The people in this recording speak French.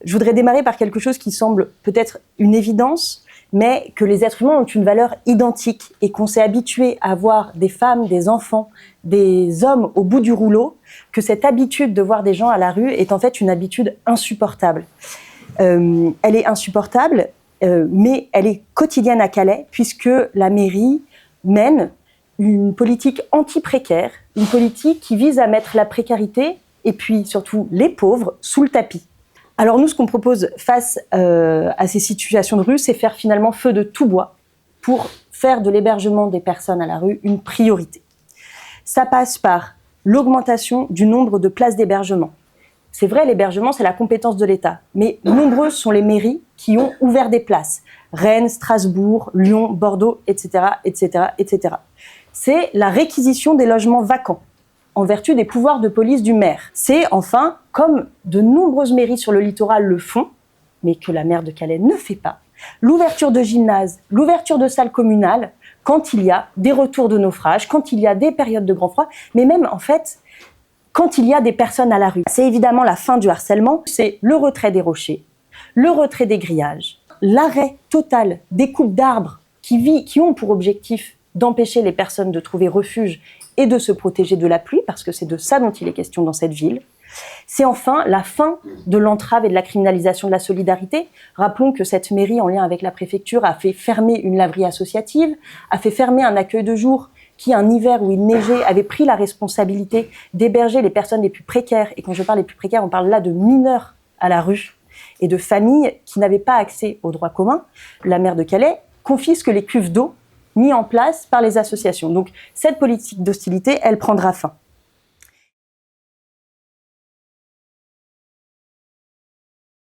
Je voudrais démarrer par quelque chose qui semble peut-être une évidence, mais que les êtres humains ont une valeur identique et qu'on s'est habitué à voir des femmes, des enfants, des hommes au bout du rouleau, que cette habitude de voir des gens à la rue est en fait une habitude insupportable. Elle est insupportable, mais elle est quotidienne à Calais, puisque la mairie mène une politique anti-précaire, une politique qui vise à mettre la précarité et puis surtout les pauvres sous le tapis. Alors nous, ce qu'on propose face à ces situations de rue, c'est faire finalement feu de tout bois pour faire de l'hébergement des personnes à la rue une priorité. Ça passe par l'augmentation du nombre de places d'hébergement. C'est vrai, l'hébergement, c'est la compétence de l'État, mais nombreuses sont les mairies qui ont ouvert des places. Rennes, Strasbourg, Lyon, Bordeaux, etc., etc., etc. C'est la réquisition des logements vacants, en vertu des pouvoirs de police du maire. C'est enfin, comme de nombreuses mairies sur le littoral le font, mais que la maire de Calais ne fait pas, l'ouverture de gymnases, l'ouverture de salles communales, quand il y a des retours de naufrage, quand il y a des périodes de grand froid, mais même en fait, quand il y a des personnes à la rue. C'est évidemment la fin du harcèlement, c'est le retrait des rochers, le retrait des grillages, l'arrêt total des coupes d'arbres qui ont pour objectif d'empêcher les personnes de trouver refuge et de se protéger de la pluie, parce que c'est de ça dont il est question dans cette ville. C'est enfin la fin de l'entrave et de la criminalisation de la solidarité. Rappelons que cette mairie, en lien avec la préfecture, a fait fermer une laverie associative, a fait fermer un accueil de jour qui, un hiver où il neigeait, avait pris la responsabilité d'héberger les personnes les plus précaires. Et quand je parle des plus précaires, on parle là de mineurs à la rue et de familles qui n'avaient pas accès aux droits communs. La maire de Calais confisque les cuves d'eau mis en place par les associations. Donc cette politique d'hostilité, elle prendra fin.